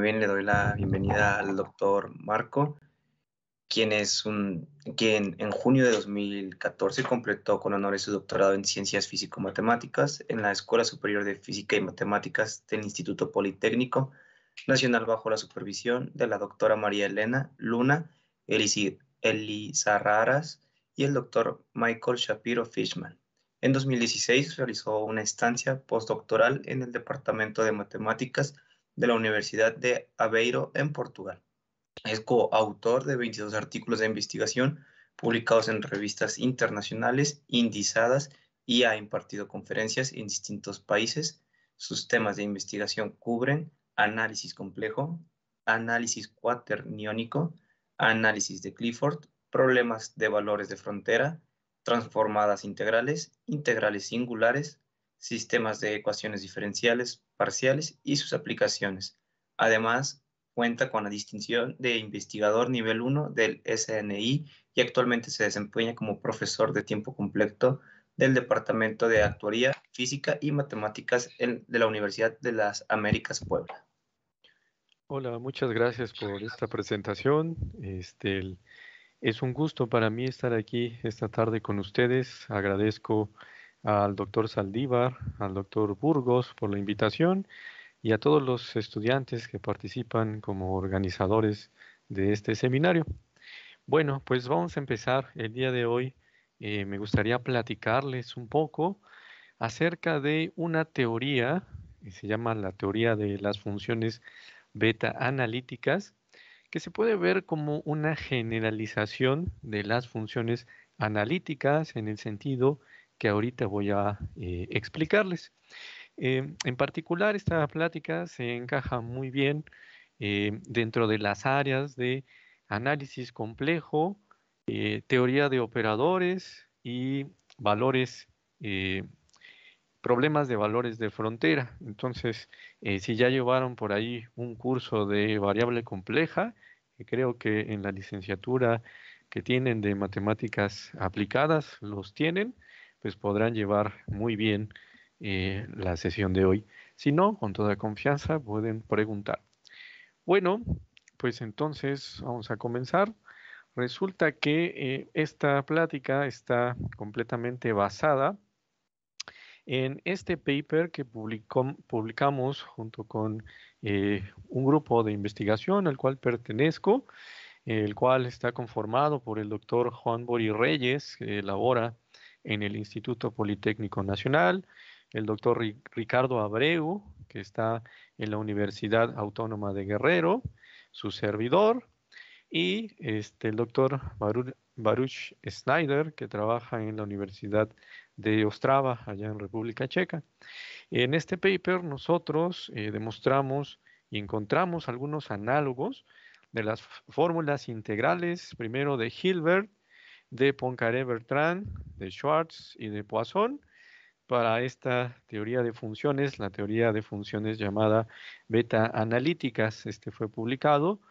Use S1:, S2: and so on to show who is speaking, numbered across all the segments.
S1: bien, le doy la bienvenida al doctor Marco, quien en junio de 2014 completó con honores su doctorado en Ciencias Físico-Matemáticas en la Escuela Superior de Física y Matemáticas del Instituto Politécnico Nacional bajo la supervisión de la doctora María Elena Luna Elizarraras y el doctor Michael Shapiro Fishman. En 2016 realizó una estancia postdoctoral en el Departamento de Matemáticas de la Universidad de Aveiro en Portugal. Es coautor de 22 artículos de investigación publicados en revistas internacionales indizadas y ha impartido conferencias en distintos países. Sus temas de investigación cubren análisis complejo, análisis cuaterniónico, análisis de Clifford, problemas de valores de frontera, transformadas integrales, integrales singulares, sistemas de ecuaciones diferenciales parciales y sus aplicaciones. Además, cuenta con la distinción de investigador nivel 1 del SNI y actualmente se desempeña como profesor de tiempo completo del Departamento de Actuaría, Física y Matemáticas de la Universidad de las Américas Puebla.
S2: Hola, muchas gracias por esta presentación. Es un gusto para mí estar aquí esta tarde con ustedes. Agradezco al doctor Saldívar, al doctor Burgos por la invitación y a todos los estudiantes que participan como organizadores de este seminario. Bueno, pues vamos a empezar el día de hoy. Me gustaría platicarles un poco acerca de una teoría que se llama la teoría de las funciones beta analíticas, que se puede ver como una generalización de las funciones analíticas en el sentido que ahorita voy a explicarles. En particular, esta plática se encaja muy bien dentro de las áreas de análisis complejo, teoría de operadores y valores, eh, problemas de valores de frontera. Entonces, si ya llevaron por ahí un curso de variable compleja, que creo que en la licenciatura que tienen de matemáticas aplicadas los tienen, pues podrán llevar muy bien la sesión de hoy. Si no, con toda confianza pueden preguntar. Bueno, pues entonces vamos a comenzar. Resulta que esta plática está completamente basada en este paper que publicamos junto con un grupo de investigación al cual pertenezco, el cual está conformado por el doctor Juan Bori Reyes, que labora en el Instituto Politécnico Nacional, el doctor Ricardo Abreu, que está en la Universidad Autónoma de Guerrero, su servidor, y el doctor Baruch Snyder, que trabaja en la Universidad de Ostrava, allá en República Checa. En este paper nosotros demostramos y encontramos algunos análogos de las fórmulas integrales, primero de Hilbert, de Poincaré-Bertrand, de Schwartz y de Poisson, para esta teoría de funciones, la teoría de funciones llamada beta analíticas. Este fue publicado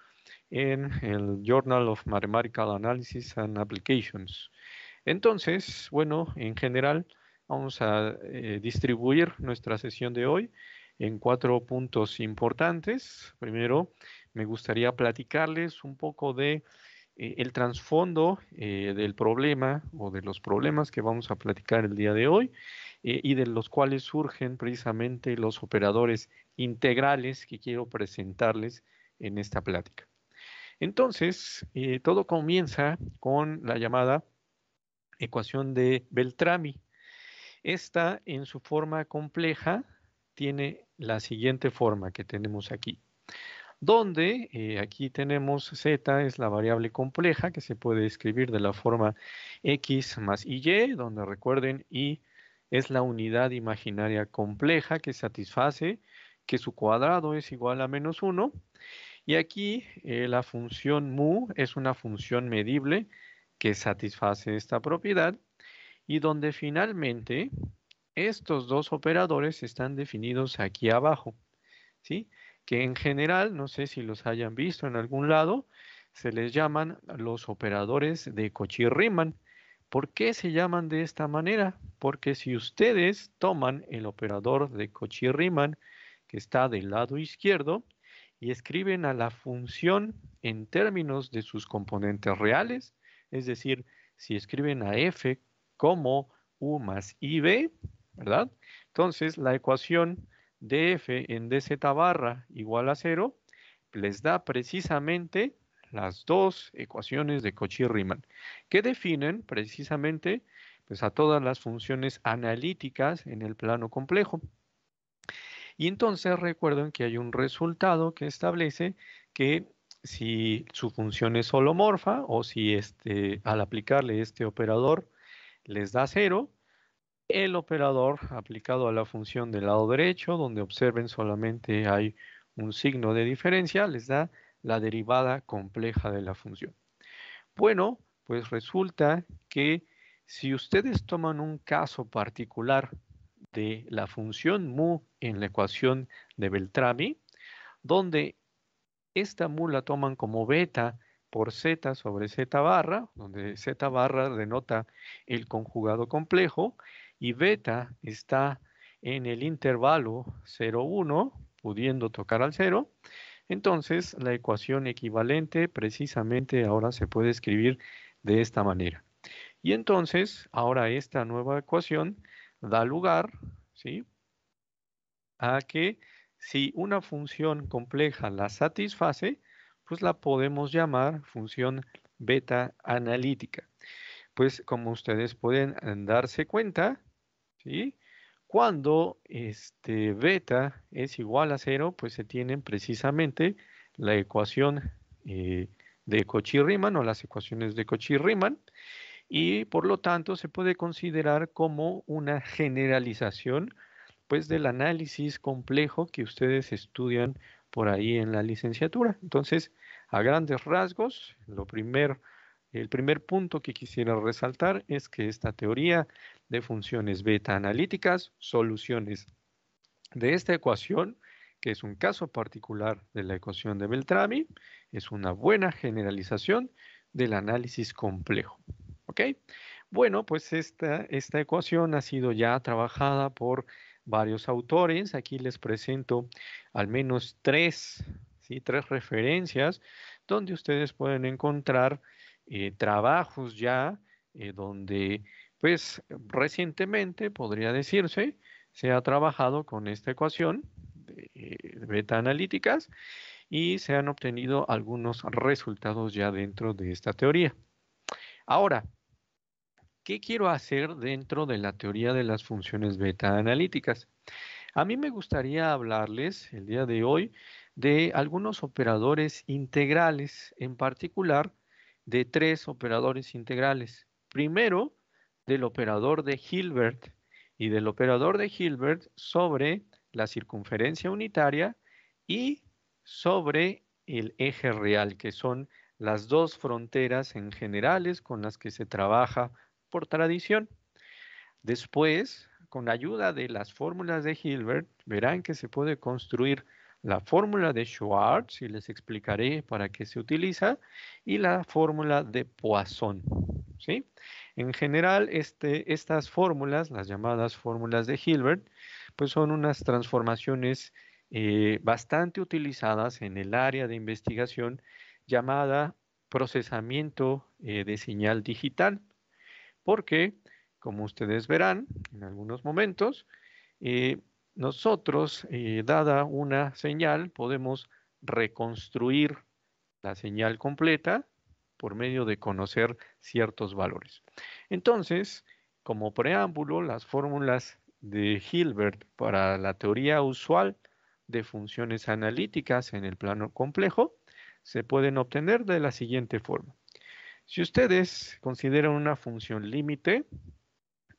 S2: en el Journal of Mathematical Analysis and Applications. Entonces, bueno, en general vamos a distribuir nuestra sesión de hoy en 4 puntos importantes. Primero, me gustaría platicarles un poco de el trasfondo del problema o de los problemas que vamos a platicar el día de hoy y de los cuales surgen precisamente los operadores integrales que quiero presentarles en esta plática. Entonces, todo comienza con la llamada ecuación de Beltrami. Esta, en su forma compleja, tiene la siguiente forma que tenemos aquí, donde aquí tenemos z es la variable compleja que se puede escribir de la forma x más y, donde recuerden y es la unidad imaginaria compleja que satisface que su cuadrado es igual a -1. Y aquí la función mu es una función medible que satisface esta propiedad y donde finalmente estos dos operadores están definidos aquí abajo, ¿sí? Que en general, no sé si los hayan visto en algún lado, se les llaman los operadores de Cauchy-Riemann. ¿Por qué se llaman de esta manera? Porque si ustedes toman el operador de Cauchy-Riemann que está del lado izquierdo y escriben a la función en términos de sus componentes reales, es decir, si escriben a f como u más ib, ¿verdad? Entonces, la ecuación de f en dz barra igual a 0 les da precisamente las dos ecuaciones de Cauchy-Riemann, que definen precisamente pues, a todas las funciones analíticas en el plano complejo. Y entonces recuerden que hay un resultado que establece que si su función es holomorfa o si al aplicarle este operador les da 0, el operador aplicado a la función del lado derecho, donde observen solamente hay un signo de diferencia, les da la derivada compleja de la función. Bueno, pues resulta que si ustedes toman un caso particular de la función mu en la ecuación de Beltrami, donde esta mu la toman como beta por z sobre z barra, donde z barra denota el conjugado complejo y beta está en el intervalo 0, 1, pudiendo tocar al 0. Entonces, la ecuación equivalente precisamente ahora se puede escribir de esta manera. Y entonces, ahora esta nueva ecuación da lugar, ¿sí?, a que si una función compleja la satisface, pues la podemos llamar función beta analítica. Pues como ustedes pueden darse cuenta, ¿sí?, cuando beta es igual a 0, pues se tienen precisamente la ecuación de Cauchy-Riemann o las ecuaciones de Cauchy-Riemann, y por lo tanto se puede considerar como una generalización pues del análisis complejo que ustedes estudian por ahí en la licenciatura. Entonces, a grandes rasgos, el primer punto que quisiera resaltar es que esta teoría de funciones beta analíticas, soluciones de esta ecuación, que es un caso particular de la ecuación de Beltrami, es una buena generalización del análisis complejo. ¿Ok? Bueno, pues esta ecuación ha sido ya trabajada por varios autores. Aquí les presento al menos tres, ¿sí?, tres referencias donde ustedes pueden encontrar trabajos ya donde, pues, recientemente, podría decirse, se ha trabajado con esta ecuación de beta analíticas y se han obtenido algunos resultados ya dentro de esta teoría. Ahora, ¿qué quiero hacer dentro de la teoría de las funciones beta analíticas? A mí me gustaría hablarles el día de hoy de algunos operadores integrales, en particular de tres operadores integrales. Primero, del operador de Hilbert y del operador de Hilbert sobre la circunferencia unitaria y sobre el eje real, que son las dos fronteras en generales con las que se trabaja por tradición. Después, con ayuda de las fórmulas de Hilbert, verán que se puede construir la fórmula de Schwartz, y les explicaré para qué se utiliza, y la fórmula de Poisson, ¿sí? En general, estas fórmulas, las llamadas fórmulas de Hilbert, pues son unas transformaciones bastante utilizadas en el área de investigación llamada procesamiento de señal digital, porque, como ustedes verán en algunos momentos, nosotros, dada una señal, podemos reconstruir la señal completa por medio de conocer ciertos valores. Entonces, como preámbulo, las fórmulas de Hilbert para la teoría usual de funciones analíticas en el plano complejo se pueden obtener de la siguiente forma. Si ustedes consideran una función límite,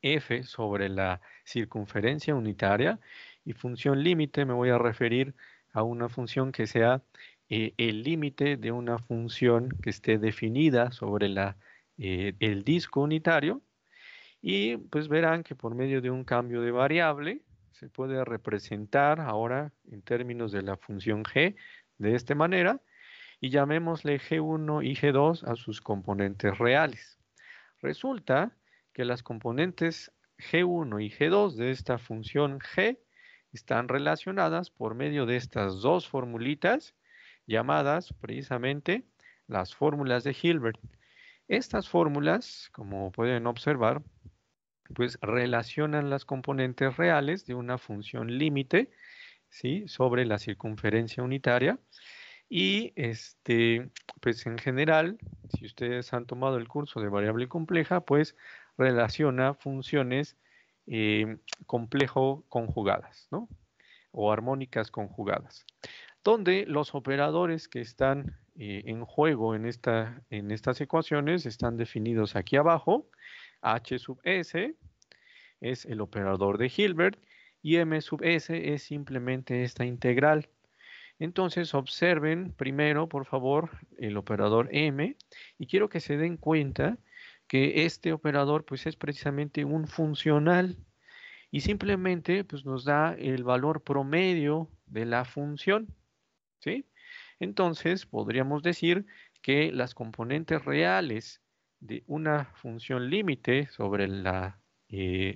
S2: f sobre la circunferencia unitaria, y función límite me voy a referir a una función que sea el límite de una función que esté definida sobre el disco unitario, y pues verán que por medio de un cambio de variable se puede representar ahora en términos de la función g de esta manera, y llamémosle G1 y G2 a sus componentes reales. Resulta que las componentes G1 y G2 de esta función G están relacionadas por medio de estas dos formulitas llamadas precisamente las fórmulas de Hilbert. Estas fórmulas, como pueden observar, pues relacionan las componentes reales de una función límite, ¿sí?, sobre la circunferencia unitaria. Y pues en general, si ustedes han tomado el curso de variable compleja, pues relaciona funciones complejo conjugadas, ¿no? O armónicas conjugadas, donde los operadores que están en juego en estas ecuaciones están definidos aquí abajo. H sub s es el operador de Hilbert y m sub s es simplemente esta integral. Entonces observen primero, por favor, el operador m, y quiero que se den cuenta que este operador pues es precisamente un funcional y simplemente pues nos da el valor promedio de la función, ¿sí? Entonces podríamos decir que las componentes reales de una función límite sobre la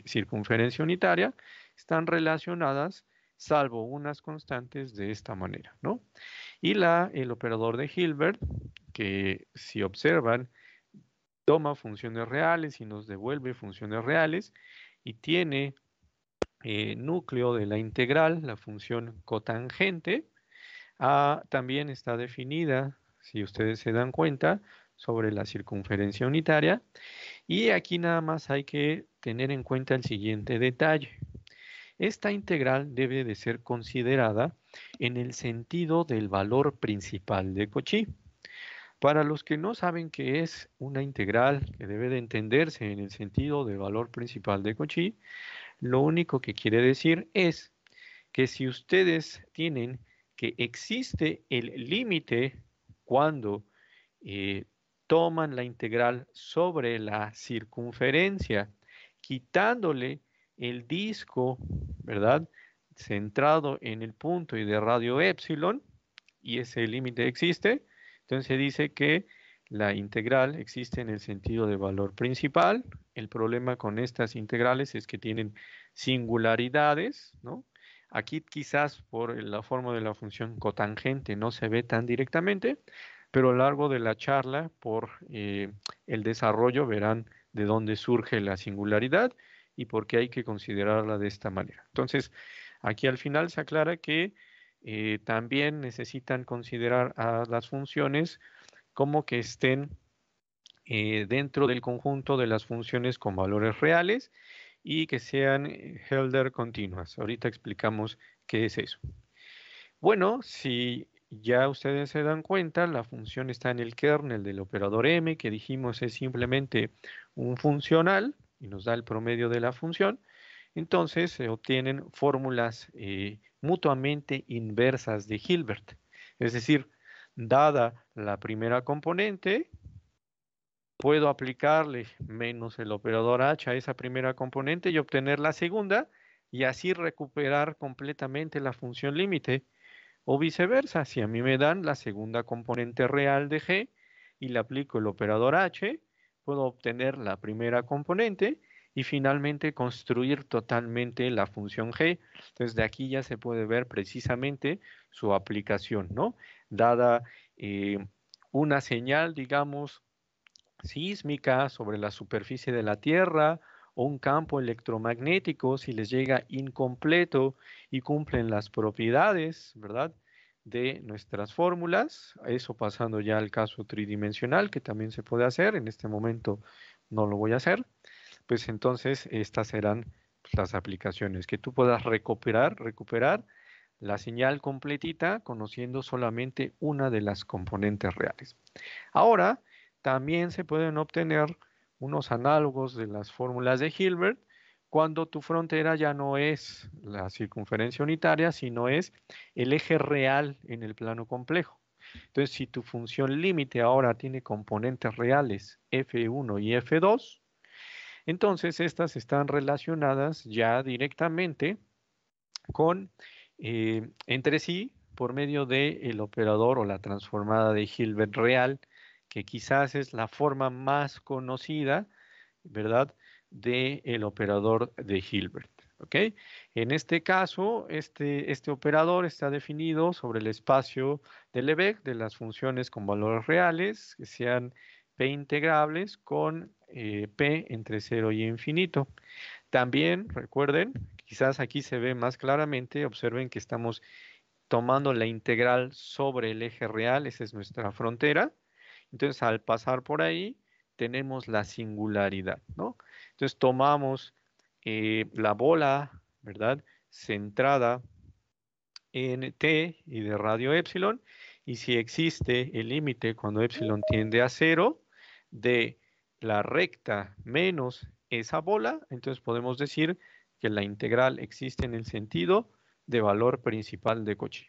S2: circunferencia unitaria están relacionadas, salvo unas constantes, de esta manera, ¿no? Y el operador de Hilbert, que si observan, toma funciones reales y nos devuelve funciones reales y tiene núcleo de la integral, la función cotangente. También está definida, si ustedes se dan cuenta, sobre la circunferencia unitaria. Y aquí nada más hay que tener en cuenta el siguiente detalle. Esta integral debe de ser considerada en el sentido del valor principal de Cauchy. Para los que no saben qué es una integral que debe de entenderse en el sentido del valor principal de Cauchy, lo único que quiere decir es que si ustedes tienen que existe el límite cuando toman la integral sobre la circunferencia, quitándole el disco, ¿verdad?, centrado en el punto y de radio epsilon, y ese límite existe, entonces se dice que la integral existe en el sentido de valor principal. El problema con estas integrales es que tienen singularidades, ¿no? Aquí quizás por la forma de la función cotangente no se ve tan directamente, pero a lo largo de la charla, por el desarrollo, verán de dónde surge la singularidad y por qué hay que considerarla de esta manera. Entonces, aquí al final se aclara que también necesitan considerar a las funciones como que estén dentro del conjunto de las funciones con valores reales y que sean Hölder continuas. Ahorita explicamos qué es eso. Bueno, si ya ustedes se dan cuenta, la función está en el kernel del operador m, que dijimos es simplemente un funcional y nos da el promedio de la función. Entonces se obtienen fórmulas mutuamente inversas de Hilbert. Es decir, dada la primera componente, puedo aplicarle menos el operador h a esa primera componente y obtener la segunda y así recuperar completamente la función límite. O viceversa, si a mí me dan la segunda componente real de g y le aplico el operador h, puedo obtener la primera componente y finalmente construir totalmente la función g. Entonces de aquí ya se puede ver precisamente su aplicación, ¿no? Dada una señal, digamos, sísmica sobre la superficie de la Tierra o un campo electromagnético, si les llega incompleto y cumplen las propiedades, ¿verdad?, de nuestras fórmulas, eso pasando ya al caso tridimensional, que también se puede hacer, en este momento no lo voy a hacer, pues entonces estas serán las aplicaciones, que tú puedas recuperar la señal completita conociendo solamente una de las componentes reales. Ahora, también se pueden obtener unos análogos de las fórmulas de Hilbert cuando tu frontera ya no es la circunferencia unitaria, sino es el eje real en el plano complejo. Entonces, si tu función límite ahora tiene componentes reales f1 y f2, entonces estas están relacionadas ya directamente con entre sí por medio del operador o la transformada de Hilbert real, que quizás es la forma más conocida, ¿verdad?, del operador de Hilbert. ¿ok? En este caso, este operador está definido sobre el espacio de Lebesgue de las funciones con valores reales que sean P integrables con P entre 0 y infinito. También, recuerden, quizás aquí se ve más claramente, observen que estamos tomando la integral sobre el eje real, esa es nuestra frontera. Entonces, al pasar por ahí, tenemos la singularidad, ¿no? Entonces, tomamos la bola, ¿verdad? Centrada en t y de radio epsilon, y si existe el límite cuando epsilon tiende a 0 de la recta menos esa bola, entonces podemos decir que la integral existe en el sentido de valor principal de Cauchy.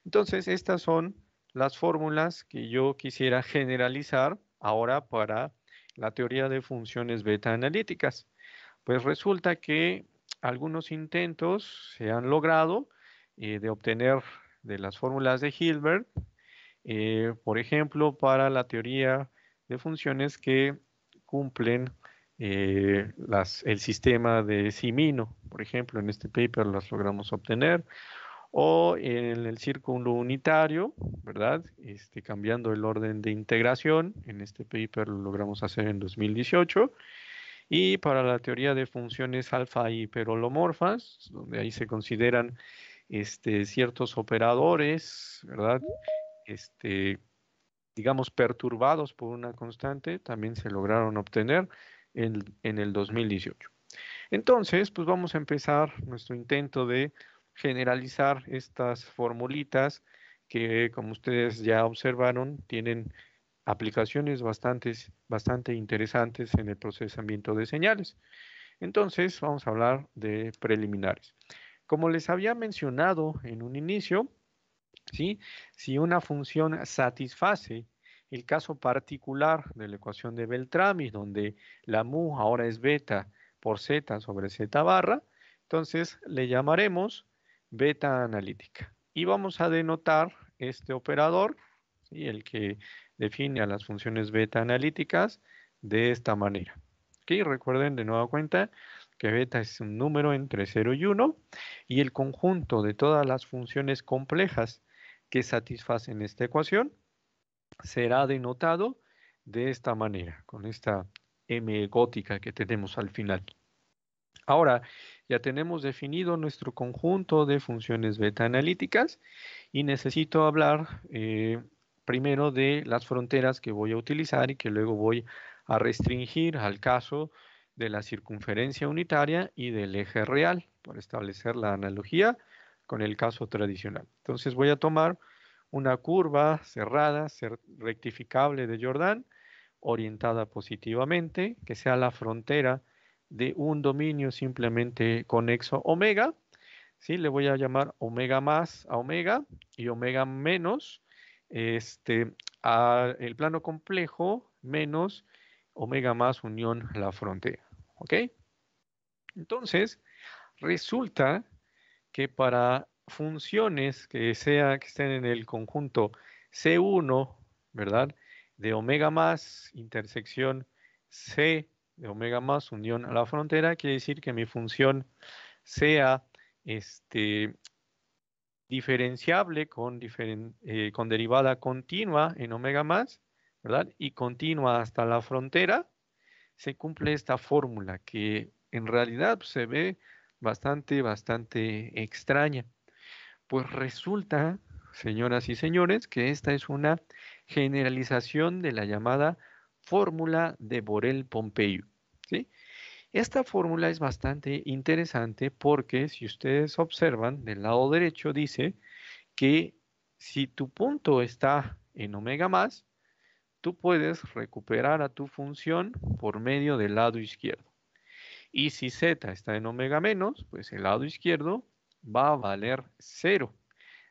S2: Entonces, estas son las fórmulas que yo quisiera generalizar ahora para la teoría de funciones beta analíticas. Pues resulta que algunos intentos se han logrado de obtener de las fórmulas de Hilbert, por ejemplo, para la teoría de funciones que cumplen el sistema de Zimino. Por ejemplo, en este paper las logramos obtener o en el círculo unitario, ¿verdad? Cambiando el orden de integración, en este paper lo logramos hacer en 2018, y para la teoría de funciones alfa hiperholomorfas, donde ahí se consideran ciertos operadores, ¿verdad? Este, digamos, perturbados por una constante, también se lograron obtener en el 2018. Entonces, pues vamos a empezar nuestro intento de generalizar estas formulitas que, como ustedes ya observaron, tienen aplicaciones bastante interesantes en el procesamiento de señales. Entonces, vamos a hablar de preliminares. Como les había mencionado en un inicio, ¿sí? Si una función satisface el caso particular de la ecuación de Beltrami, donde la mu ahora es beta por z sobre z barra, entonces le llamaremos beta analítica. Y vamos a denotar este operador, ¿sí? El que define a las funciones beta analíticas de esta manera. ¿Ok? Recuerden de nueva cuenta que beta es un número entre 0 y 1 y el conjunto de todas las funciones complejas que satisfacen esta ecuación será denotado de esta manera, con esta M gótica que tenemos al final. Ahora, ya tenemos definido nuestro conjunto de funciones beta analíticas y necesito hablar primero de las fronteras que voy a utilizar y que luego voy a restringir al caso de la circunferencia unitaria y del eje real para establecer la analogía con el caso tradicional. Entonces voy a tomar una curva cerrada, rectificable de Jordan, orientada positivamente, que sea la frontera de un dominio simplemente conexo omega, ¿sí? Le voy a llamar omega más a omega y omega menos a el plano complejo menos omega más unión la frontera, ¿ok? Entonces, resulta que para funciones que estén en el conjunto C1, ¿verdad? De omega más intersección C de omega más unión a la frontera, quiere decir que mi función sea diferenciable con derivada continua en omega más, ¿verdad? Y continua hasta la frontera, se cumple esta fórmula que en realidad pues, se ve bastante extraña. Pues resulta, señoras y señores, que esta es una generalización de la llamada fórmula de Borel-Pompeiu, ¿sí? Esta fórmula es bastante interesante porque si ustedes observan, del lado derecho dice que si tu punto está en omega más, tú puedes recuperar a tu función por medio del lado izquierdo. Y si z está en omega menos, pues el lado izquierdo va a valer 0.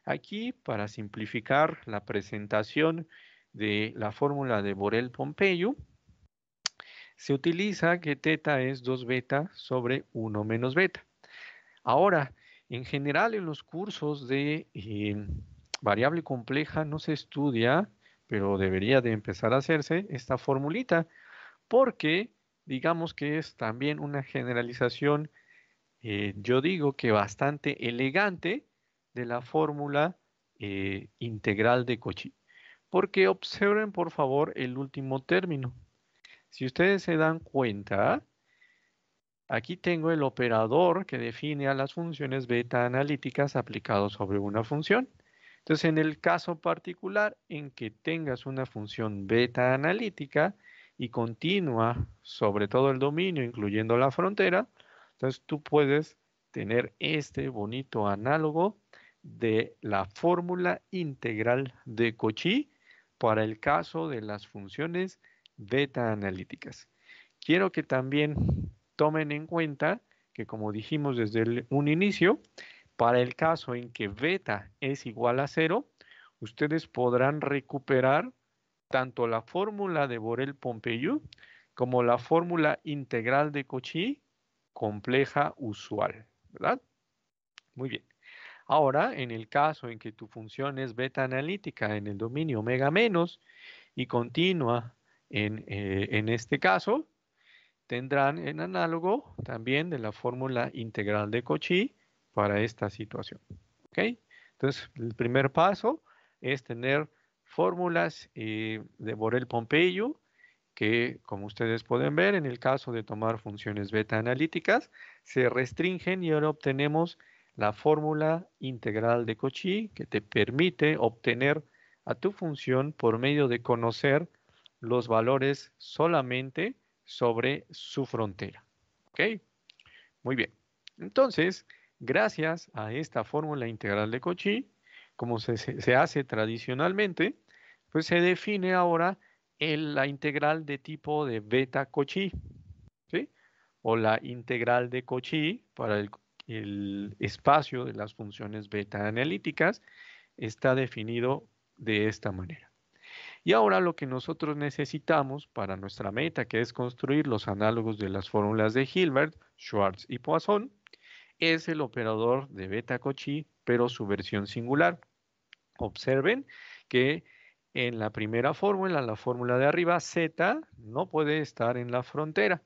S2: Aquí, para simplificar la presentación de la fórmula de Borel-Pompeiu, se utiliza que teta es 2 beta sobre 1 menos beta. Ahora, en general en los cursos de variable compleja no se estudia, pero debería de empezar a hacerse esta formulita, porque digamos que es también una generalización yo digo que bastante elegante de la fórmula integral de Cauchy. Porque observen, por favor, el último término. Si ustedes se dan cuenta, aquí tengo el operador que define a las funciones beta analíticas aplicados sobre una función. Entonces, en el caso particular en que tengas una función beta analítica y continua sobre todo el dominio, incluyendo la frontera, entonces tú puedes tener este bonito análogo de la fórmula integral de Cauchy para el caso de las funciones beta analíticas. Quiero que también tomen en cuenta que, como dijimos desde un inicio, para el caso en que beta es igual a 0, ustedes podrán recuperar tanto la fórmula de Borel-Pompeiu como la fórmula integral de Cauchy compleja usual, ¿verdad? Muy bien. Ahora, en el caso en que tu función es beta analítica en el dominio omega menos y continua en este caso, tendrán en análogo también de la fórmula integral de Cauchy para esta situación. ¿Ok? Entonces, el primer paso es tener fórmulas de Borel-Pompeiu que, como ustedes pueden ver, en el caso de tomar funciones beta analíticas, se restringen y ahora obtenemos la fórmula integral de Cauchy que te permite obtener a tu función por medio de conocer los valores solamente sobre su frontera. ¿Ok? Muy bien. Entonces, gracias a esta fórmula integral de Cauchy, como se hace tradicionalmente, pues se define ahora la integral de tipo de beta Cauchy, ¿sí? O la integral de Cauchy para el espacio de las funciones beta analíticas está definido de esta manera. Y ahora lo que nosotros necesitamos para nuestra meta, que es construir los análogos de las fórmulas de Hilbert, Schwartz y Poisson, es el operador de beta Cauchy, pero su versión singular. Observen que en la primera fórmula, la fórmula de arriba, z no puede estar en la frontera.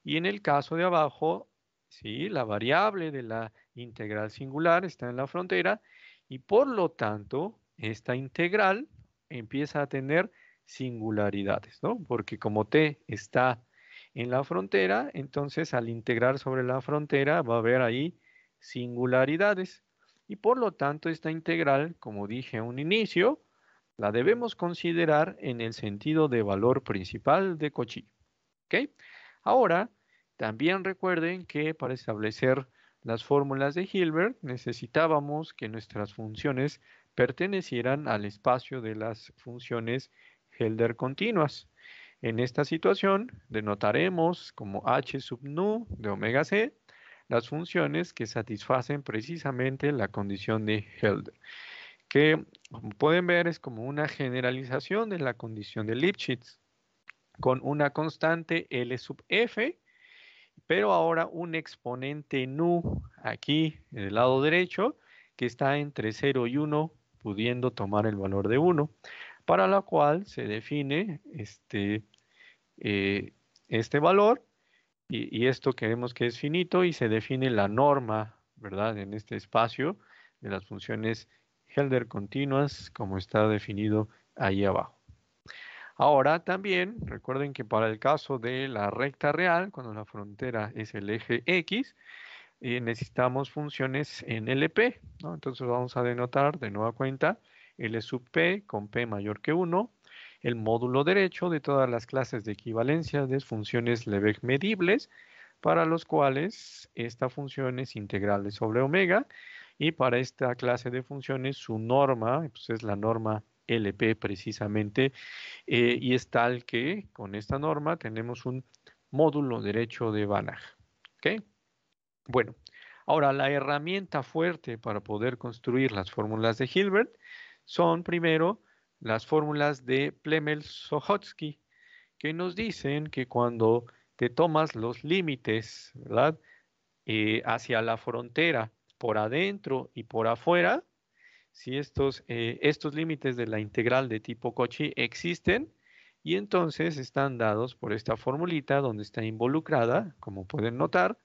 S2: Y en el caso de abajo, sí, la variable de la integral singular está en la frontera y por lo tanto, esta integral empieza a tener singularidades, ¿no? Porque como t está en la frontera, entonces al integrar sobre la frontera va a haber ahí singularidades. Y por lo tanto, esta integral, como dije a un inicio, la debemos considerar en el sentido de valor principal de Cauchy. ¿Ok? Ahora, también recuerden que para establecer las fórmulas de Hilbert necesitábamos que nuestras funciones pertenecieran al espacio de las funciones Helder continuas. En esta situación denotaremos como h sub nu de omega c las funciones que satisfacen precisamente la condición de Helder, que como pueden ver es como una generalización de la condición de Lipschitz con una constante L sub f, pero ahora un exponente nu aquí en el lado derecho que está entre 0 y 1, pudiendo tomar el valor de 1, para la cual se define este valor y esto queremos que es finito y se define la norma, ¿verdad? En este espacio de las funciones Helder continuas como está definido ahí abajo. Ahora también recuerden que para el caso de la recta real, cuando la frontera es el eje X, necesitamos funciones en LP, ¿no? Entonces vamos a denotar de nueva cuenta L sub P con P mayor que 1, el módulo derecho de todas las clases de equivalencia de funciones Lebesgue medibles, para los cuales esta función es integral sobre omega, y para esta clase de funciones su norma pues es la norma LP precisamente, y es tal que con esta norma tenemos un módulo derecho de Banach. ¿Ok? Bueno, ahora la herramienta fuerte para poder construir las fórmulas de Hilbert son primero las fórmulas de Plemel-Sochotsky, que nos dicen que cuando te tomas los límites, ¿verdad? Hacia la frontera, por adentro y por afuera, si estos límites de la integral de tipo Cauchy existen, y entonces están dados por esta formulita donde está involucrada, como pueden notar,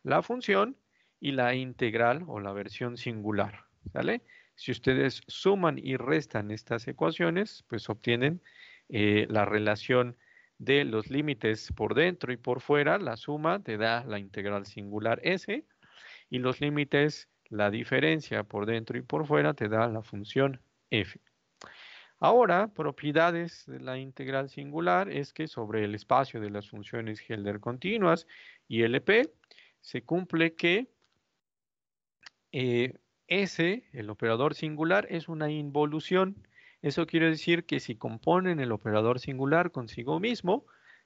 S2: la función y la integral o la versión singular, ¿sale? Si ustedes suman y restan estas ecuaciones, pues obtienen la relación de los límites por dentro y por fuera. La suma te da la integral singular S y los límites, la diferencia por dentro y por fuera te da la función f. Ahora, propiedades de la integral singular es que sobre el espacio de las funciones Helder continuas y LP se cumple que S, el operador singular, es una involución. Eso quiere decir que si componen el operador singular consigo mismo,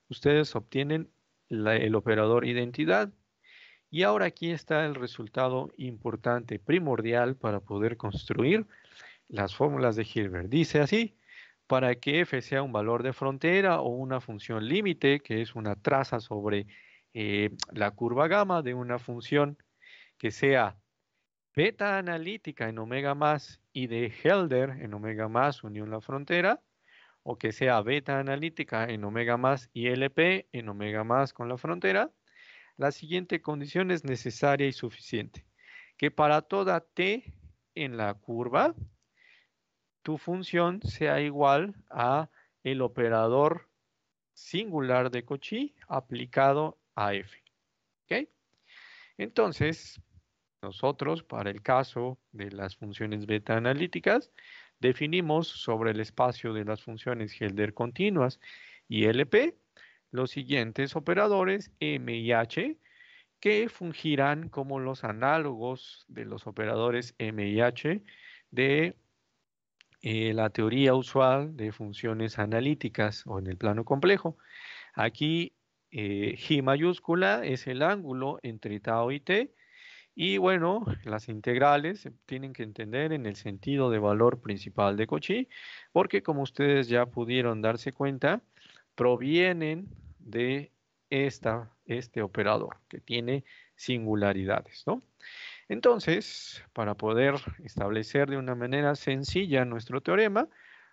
S2: ustedes obtienen el operador identidad. Y ahora aquí está el resultado importante, primordial para poder construir las fórmulas de Hilbert. Dice así, para que f sea un valor de frontera o una función límite, que es una traza sobre la curva gamma de una función que sea beta analítica en omega más y de Helder en omega más unión la frontera, o que sea beta analítica en omega más y LP en omega más con la frontera, la siguiente condición es necesaria y suficiente, que para toda t en la curva, tu función sea igual a el operador singular de Cauchy aplicado a f. ¿Ok? Entonces, nosotros, para el caso de las funciones beta analíticas, definimos sobre el espacio de las funciones Helder continuas y LP los siguientes operadores M y H que fungirán como los análogos de los operadores M y H de la teoría usual de funciones analíticas o en el plano complejo. Aquí G mayúscula es el ángulo entre tau y t. Y bueno, las integrales se tienen que entender en el sentido de valor principal de Cauchy, porque como ustedes ya pudieron darse cuenta, provienen de este operador que tiene singularidades, ¿no? Entonces, para poder establecer de una manera sencilla nuestro teorema,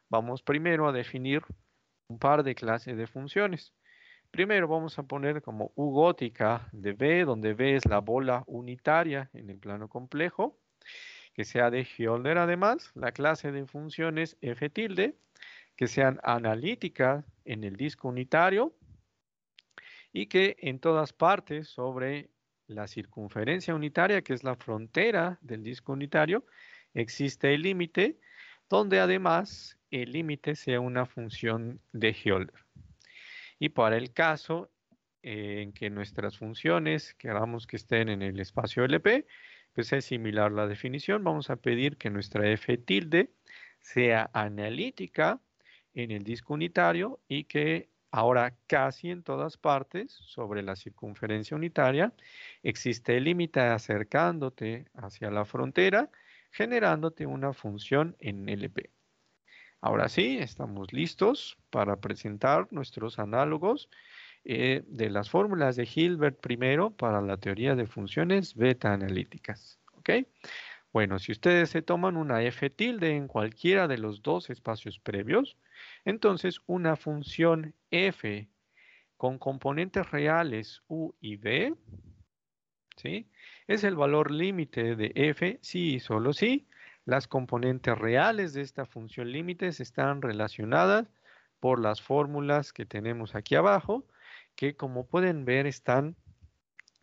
S2: vamos primero a definir un par de clases de funciones. Primero vamos a poner como U gótica de B, donde B es la bola unitaria en el plano complejo, que sea de Hölder además, la clase de funciones F tilde, que sean analíticas en el disco unitario y que en todas partes sobre la circunferencia unitaria, que es la frontera del disco unitario, existe el límite, donde además el límite sea una función de Hölder. Y para el caso en que nuestras funciones queramos que estén en el espacio LP, pues es similar la definición. Vamos a pedir que nuestra F tilde sea analítica en el disco unitario y que ahora casi en todas partes sobre la circunferencia unitaria existe el límite acercándote hacia la frontera, generándote una función en LP. Ahora sí, estamos listos para presentar nuestros análogos de las fórmulas de Hilbert primero para la teoría de funciones beta analíticas. ¿Ok? Bueno, si ustedes se toman una f tilde en cualquiera de los dos espacios previos, entonces una función f con componentes reales u y b, ¿sí? Es el valor límite de f si y solo si las componentes reales de esta función límites están relacionadas por las fórmulas que tenemos aquí abajo, que como pueden ver están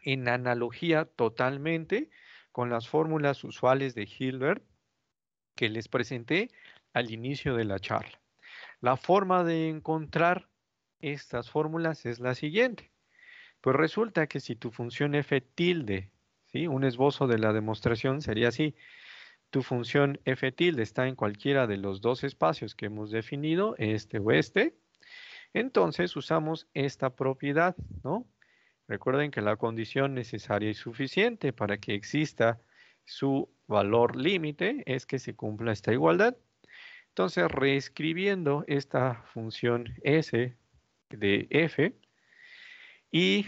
S2: en analogía totalmente con las fórmulas usuales de Hilbert que les presenté al inicio de la charla. La forma de encontrar estas fórmulas es la siguiente. Pues resulta que si tu función f tilde, ¿sí? Un esbozo de la demostración sería así. Tu función f tilde está en cualquiera de los dos espacios que hemos definido, este o este. Entonces usamos esta propiedad, ¿no? Recuerden que la condición necesaria y suficiente para que exista su valor límite es que se cumpla esta igualdad. Entonces, reescribiendo esta función s de f y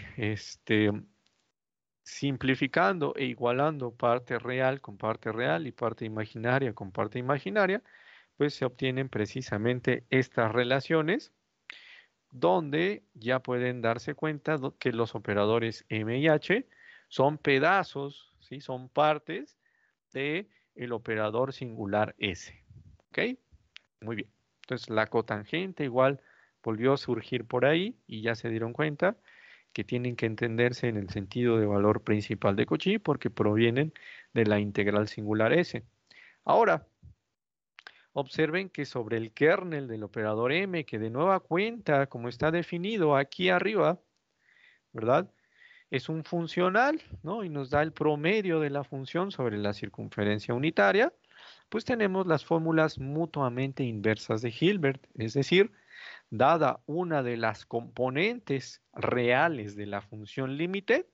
S2: simplificando e igualando parte real con parte real y parte imaginaria con parte imaginaria, pues se obtienen precisamente estas relaciones donde ya pueden darse cuenta que los operadores M y H son pedazos, ¿sí? Son partes de el operador singular S. ¿Ok? Muy bien. Entonces la cotangente igual volvió a surgir por ahí y ya se dieron cuenta que tienen que entenderse en el sentido de valor principal de Cauchy porque provienen de la integral singular S. Ahora, observen que sobre el kernel del operador M, que de nueva cuenta, como está definido aquí arriba, ¿verdad? Es un funcional, ¿no? Y nos da el promedio de la función sobre la circunferencia unitaria, pues tenemos las fórmulas mutuamente inversas de Hilbert, es decir, dada una de las componentes reales de la función límite,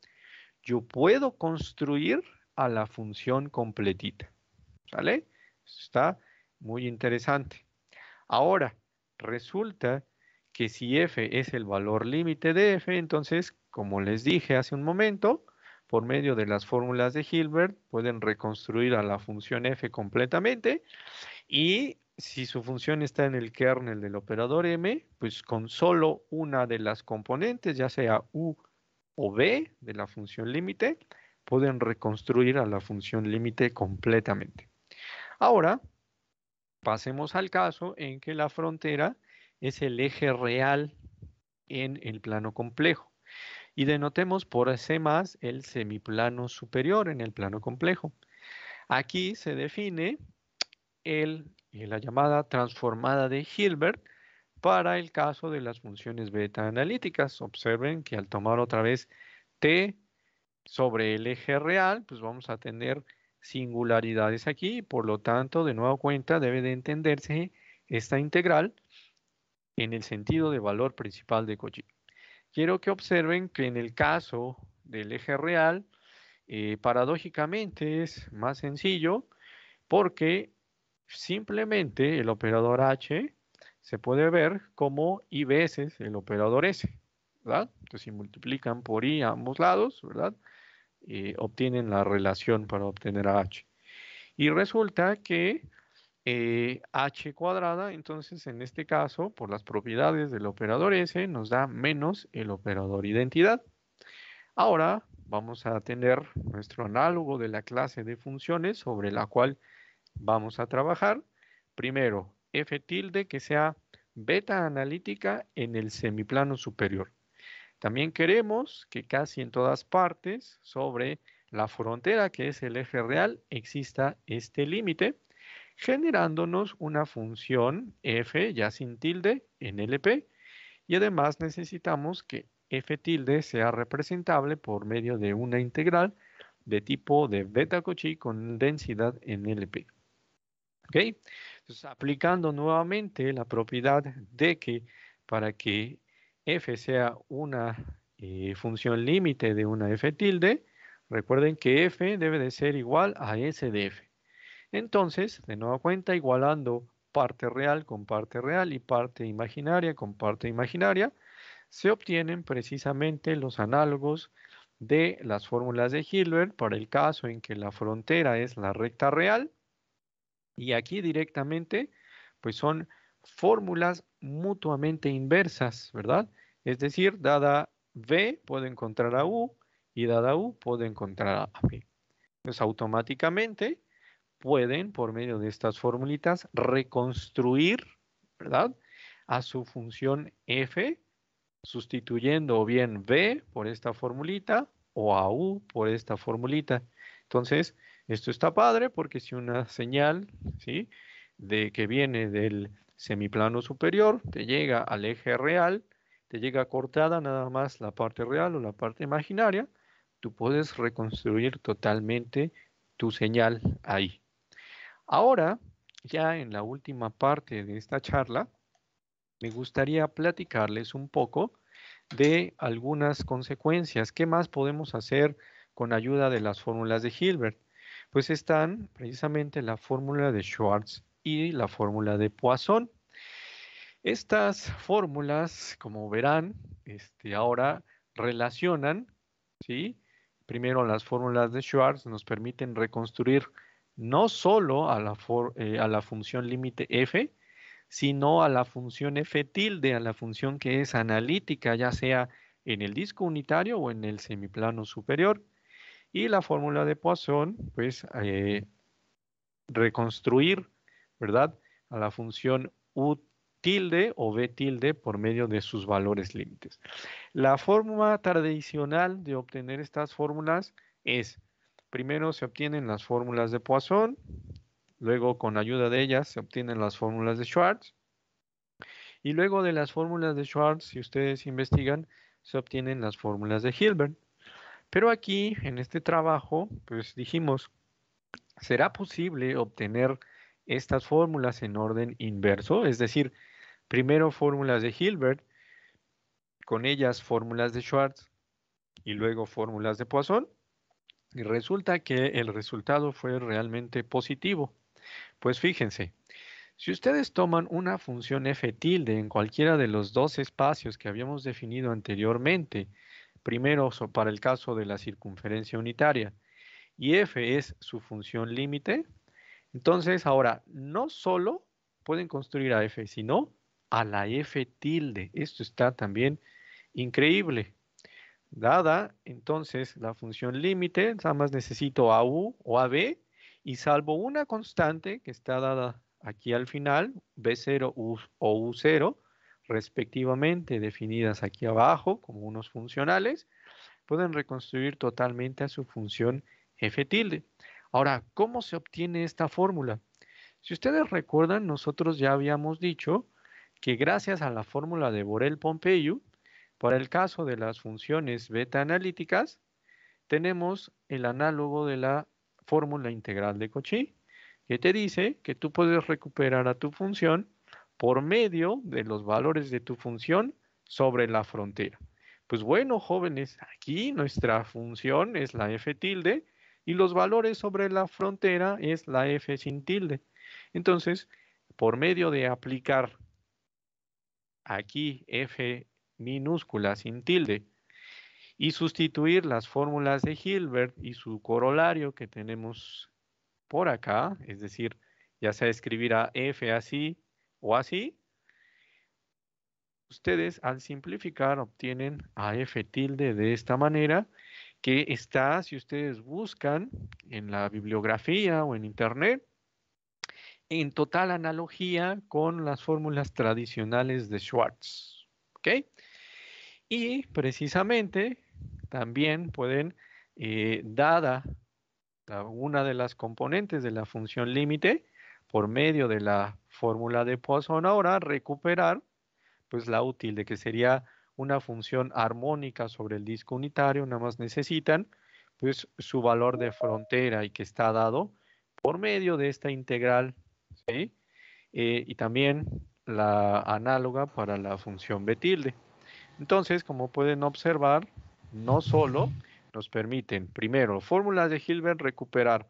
S2: yo puedo construir a la función completita, ¿sale? Esto está muy interesante. Ahora, resulta que si f es el valor límite de f, entonces, como les dije hace un momento, por medio de las fórmulas de Hilbert, pueden reconstruir a la función f completamente y si su función está en el kernel del operador m, pues con solo una de las componentes, ya sea u o b de la función límite, pueden reconstruir a la función límite completamente. Ahora, pasemos al caso en que la frontera es el eje real en el plano complejo y denotemos por C más el semiplano superior en el plano complejo. Aquí se define la llamada transformada de Hilbert para el caso de las funciones beta analíticas. Observen que al tomar otra vez t sobre el eje real, pues vamos a tener singularidades aquí, por lo tanto, de nueva cuenta, debe de entenderse esta integral en el sentido de valor principal de Cauchy. Quiero que observen que en el caso del eje real, paradójicamente es más sencillo porque simplemente el operador H se puede ver como I veces el operador S, ¿verdad? Entonces, si multiplican por I a ambos lados, ¿verdad? Obtienen la relación para obtener a H. Y resulta que H cuadrada, entonces en este caso, por las propiedades del operador S, nos da menos el operador identidad. Ahora vamos a tener nuestro análogo de la clase de funciones sobre la cual vamos a trabajar. Primero, f tilde que sea beta analítica en el semiplano superior. También queremos que casi en todas partes sobre la frontera que es el eje real exista este límite, generándonos una función f ya sin tilde en LP y además necesitamos que f tilde sea representable por medio de una integral de tipo de beta Cauchy con densidad en LP. ¿Ok? Entonces, aplicando nuevamente la propiedad de que para que f sea una función límite de una f tilde, recuerden que f debe de ser igual a s de f. Entonces, de nueva cuenta, igualando parte real con parte real y parte imaginaria con parte imaginaria, se obtienen precisamente los análogos de las fórmulas de Hilbert para el caso en que la frontera es la recta real. Y aquí directamente, pues son fórmulas mutuamente inversas, ¿verdad? Es decir, dada V puedo encontrar a U y dada U puedo encontrar a V. Entonces automáticamente pueden, por medio de estas formulitas, reconstruir, ¿verdad? A su función F, sustituyendo o bien V por esta formulita o a U por esta formulita. Entonces, esto está padre porque si una señal, ¿sí? De que viene del semiplano superior, te llega al eje real, te llega cortada nada más la parte real o la parte imaginaria, tú puedes reconstruir totalmente tu señal ahí. Ahora, ya en la última parte de esta charla, me gustaría platicarles un poco de algunas consecuencias. ¿Qué más podemos hacer con ayuda de las fórmulas de Hilbert? Pues están precisamente la fórmula de Schwartz y la fórmula de Poisson. Estas fórmulas, como verán, ahora relacionan, ¿sí? Primero las fórmulas de Schwartz nos permiten reconstruir no solo a la función límite f, sino a la función f tilde, a la función que es analítica, ya sea en el disco unitario o en el semiplano superior. Y la fórmula de Poisson, pues reconstruir, ¿verdad? A la función U tilde o B tilde por medio de sus valores límites. La forma tradicional de obtener estas fórmulas es, primero se obtienen las fórmulas de Poisson, luego con ayuda de ellas se obtienen las fórmulas de Schwartz, y luego de las fórmulas de Schwartz, si ustedes investigan, se obtienen las fórmulas de Hilbert. Pero aquí, en este trabajo, pues dijimos, ¿será posible obtener estas fórmulas en orden inverso? Es decir, primero fórmulas de Hilbert, con ellas fórmulas de Schwartz y luego fórmulas de Poisson. Y resulta que el resultado fue realmente positivo. Pues fíjense, si ustedes toman una función f tilde en cualquiera de los dos espacios que habíamos definido anteriormente, primero para el caso de la circunferencia unitaria, y f es su función límite, entonces ahora no solo pueden construir a f, sino a la f tilde. Esto está también increíble. Dada entonces la función límite, nada más necesito a u o a b, y salvo una constante que está dada aquí al final, b0 o u0, respectivamente definidas aquí abajo como unos funcionales, pueden reconstruir totalmente a su función f tilde. Ahora, ¿cómo se obtiene esta fórmula? Si ustedes recuerdan, nosotros ya habíamos dicho que gracias a la fórmula de Borel-Pompeyu, para el caso de las funciones beta analíticas, tenemos el análogo de la fórmula integral de Cauchy, que te dice que tú puedes recuperar a tu función por medio de los valores de tu función sobre la frontera. Pues bueno, jóvenes, aquí nuestra función es la f tilde y los valores sobre la frontera es la f sin tilde. Entonces, por medio de aplicar aquí f minúscula sin tilde y sustituir las fórmulas de Hilbert y su corolario que tenemos por acá, es decir, ya sea escribir a f así o así, ustedes al simplificar obtienen a f tilde de esta manera, que está, si ustedes buscan en la bibliografía o en internet, en total analogía con las fórmulas tradicionales de Schwartz. ¿Ok? Y precisamente también pueden, dada una de las componentes de la función límite, por medio de la fórmula de Poisson ahora, recuperar pues la útil de que sería una función armónica sobre el disco unitario, nada más necesitan pues su valor de frontera y que está dado por medio de esta integral, ¿sí? Y también la análoga para la función b tilde. Entonces, como pueden observar, no solo nos permiten, primero, fórmulas de Hilbert recuperar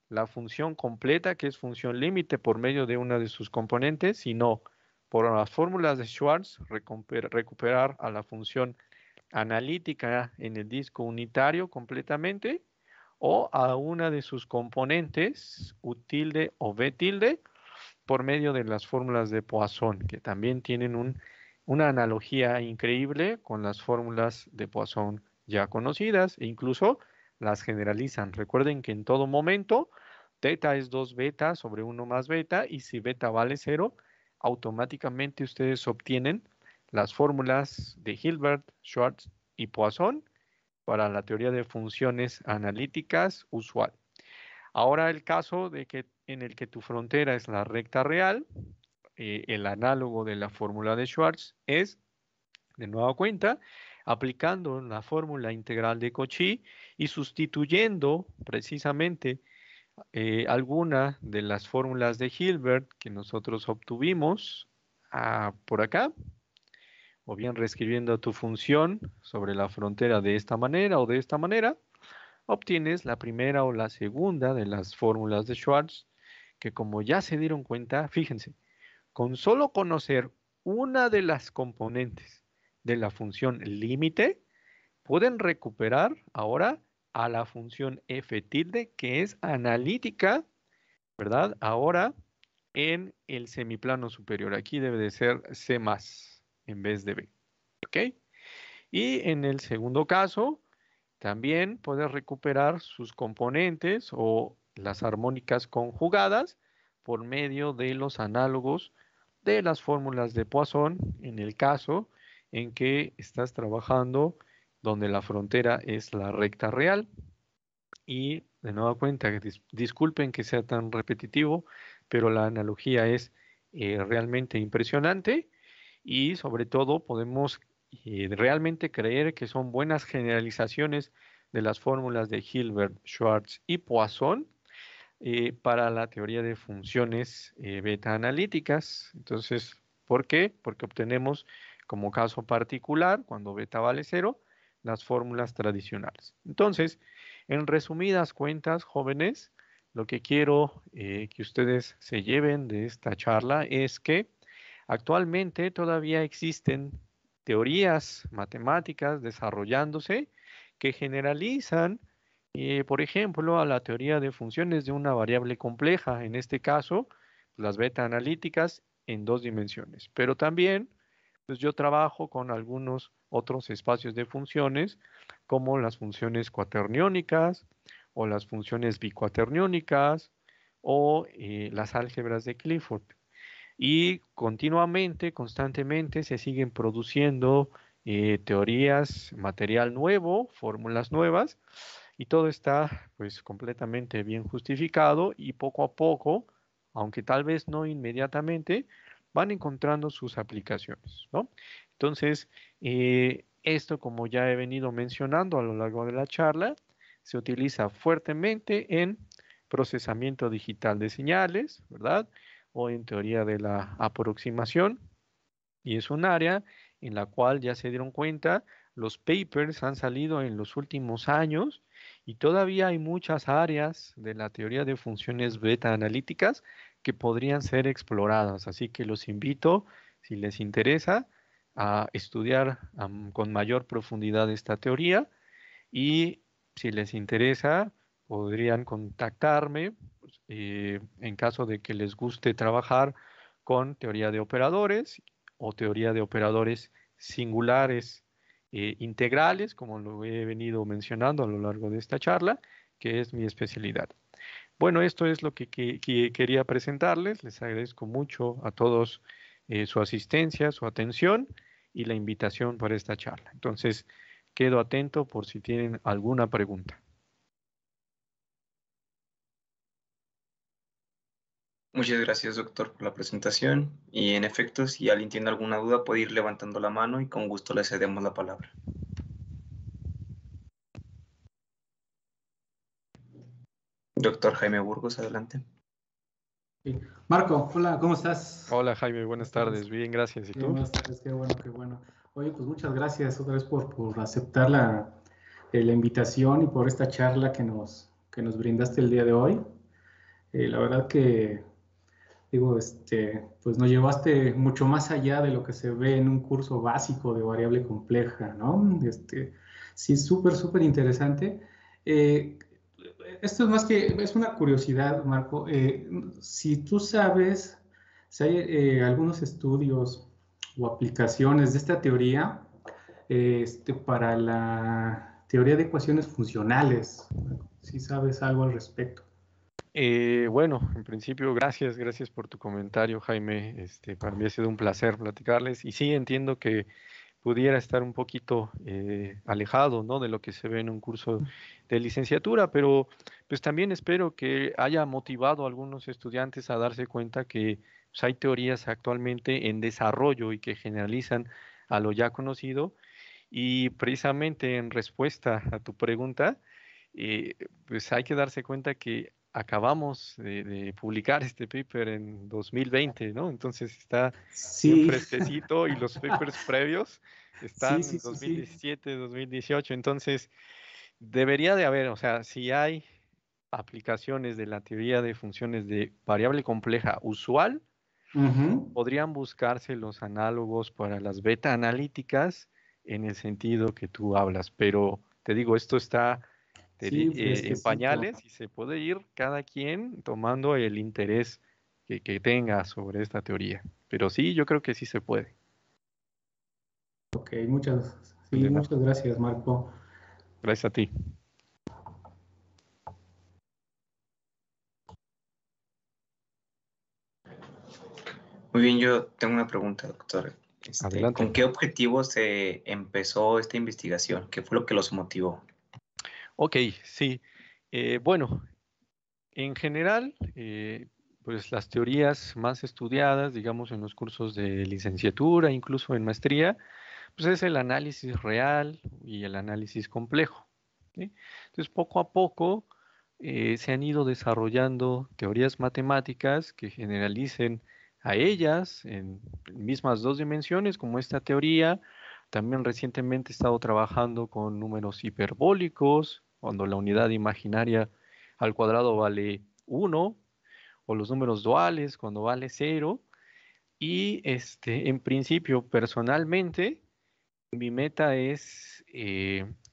S2: la función completa, que es función límite por medio de una de sus componentes, sino por las fórmulas de Schwartz recuperar a la función analítica en el disco unitario completamente, o a una de sus componentes, U tilde o B tilde, por medio de las fórmulas de Poisson, que también tienen una analogía increíble con las fórmulas de Poisson ya conocidas e incluso las generalizan. Recuerden que en todo momento teta es 2 beta sobre 1 más beta y si beta vale 0, automáticamente ustedes obtienen las fórmulas de Hilbert, Schwartz y Poisson para la teoría de funciones analíticas usual. Ahora el caso de que en el que tu frontera es la recta real, el análogo de la fórmula de Schwartz es, de nueva cuenta, aplicando la fórmula integral de Cauchy y sustituyendo precisamente alguna de las fórmulas de Hilbert que nosotros obtuvimos por acá, o bien reescribiendo tu función sobre la frontera de esta manera o de esta manera, obtienes la primera o la segunda de las fórmulas de Schwartz, que como ya se dieron cuenta, fíjense, con solo conocer una de las componentes de la función límite, pueden recuperar ahora a la función f tilde, que es analítica, ¿verdad? Ahora en el semiplano superior. Aquí debe de ser C más en vez de B. ¿Ok? Y en el segundo caso, También puede recuperar sus componentes o las armónicas conjugadas por medio de los análogos de las fórmulas de Poisson, en el caso en que estás trabajando donde la frontera es la recta real. Y de nueva cuenta, disculpen que sea tan repetitivo, pero la analogía es realmente impresionante y sobre todo podemos realmente creer que son buenas generalizaciones de las fórmulas de Hilbert, Schwartz y Poisson para la teoría de funciones beta analíticas. Entonces, ¿por qué? Porque obtenemos como caso particular, cuando beta vale cero, las fórmulas tradicionales. Entonces, en resumidas cuentas, jóvenes, lo que quiero que ustedes se lleven de esta charla es que actualmente todavía existen teorías matemáticas desarrollándose que generalizan, por ejemplo, a la teoría de funciones de una variable compleja, en este caso, las beta analíticas en dos dimensiones. Pero también, pues yo trabajo con algunos otros espacios de funciones, como las funciones cuaterniónicas o las funciones bicuaterniónicas o las álgebras de Clifford. Y continuamente, constantemente se siguen produciendo teorías, material nuevo, fórmulas nuevas, y todo está pues completamente bien justificado y poco a poco, aunque tal vez no inmediatamente, van encontrando sus aplicaciones, ¿no? Entonces, esto, como ya he venido mencionando a lo largo de la charla, se utiliza fuertemente en procesamiento digital de señales, ¿verdad? O en teoría de la aproximación, y es un área en la cual ya se dieron cuenta, los papers han salido en los últimos años y todavía hay muchas áreas de la teoría de funciones beta analíticas que podrían ser exploradas. Así que los invito, si les interesa, a estudiar con mayor profundidad esta teoría y si les interesa, podrían contactarme en caso de que les guste trabajar con teoría de operadores o teoría de operadores singulares integrales, como lo he venido mencionando a lo largo de esta charla, que es mi especialidad. Bueno, esto es lo que quería presentarles. Les agradezco mucho a todos su asistencia, su atención y la invitación para esta charla. Entonces, quedo atento por si tienen alguna pregunta.
S1: Muchas gracias, doctor, por la presentación. Y en efecto, si alguien tiene alguna duda, puede ir levantando la mano y con gusto le cedemos la palabra. Doctor Jaime Burgos, adelante.
S3: Sí. Marco, hola, ¿cómo estás?
S2: Hola Jaime, buenas
S3: Buenas tardes.
S2: tardes. Bien, gracias. ¿Y
S3: Bien,
S2: tú?
S3: buenas tardes, qué bueno, qué bueno. Oye, pues muchas gracias otra vez por aceptar la invitación y por esta charla que nos brindaste el día de hoy. La verdad que, digo, pues nos llevaste mucho más allá de lo que se ve en un curso básico de variable compleja, ¿no? Sí, súper, súper interesante. Eh, Esto es más que, es una curiosidad, Marco. Si tú sabes si hay algunos estudios o aplicaciones de esta teoría para la teoría de ecuaciones funcionales, si sabes algo al respecto.
S2: Bueno, en principio, gracias por tu comentario, Jaime. Para mí ha sido un placer platicarles. Y sí, entiendo que pudiera estar un poquito alejado, ¿no? De lo que se ve en un curso de licenciatura, pero pues también espero que haya motivado a algunos estudiantes a darse cuenta que pues, hay teorías actualmente en desarrollo y que generalizan a lo ya conocido. Y precisamente en respuesta a tu pregunta, eh, pues hay que darse cuenta que acabamos de publicar este paper en 2020, ¿no? Entonces está bien
S3: Sí,
S2: fresquecito y los papers previos
S3: sí,
S2: están
S3: sí,
S2: en
S3: sí, sí.
S2: 2017, 2018. Entonces debería de haber, o sea, si hay aplicaciones de la teoría de funciones de variable compleja usual,
S3: Ujú.
S2: podrían buscarse los análogos para las beta analíticas en el sentido que tú hablas, pero te digo, esto está
S3: Sí,
S2: en
S3: fresquecito.
S2: pañales y se puede ir cada quien tomando el interés que tenga sobre esta teoría. Pero sí, yo creo que sí se puede.
S3: Ok, muchas, sí,
S2: De nada.
S3: muchas gracias, Marco.
S2: Gracias a ti.
S1: Muy bien, yo tengo una pregunta, doctor.
S2: Adelante.
S1: ¿Con qué objetivo se empezó esta investigación? ¿Qué fue lo que los motivó?
S2: Ok, sí. Bueno, en general, pues las teorías más estudiadas, digamos, en los cursos de licenciatura, incluso en maestría, pues es el análisis real y el análisis complejo. ¿Sí? Entonces, poco a poco se han ido desarrollando teorías matemáticas que generalicen a ellas en mismas dos dimensiones, como esta teoría. También recientemente he estado trabajando con números hiperbólicos, cuando la unidad imaginaria al cuadrado vale 1, o los números duales, cuando vale 0. Y en principio, personalmente, mi meta es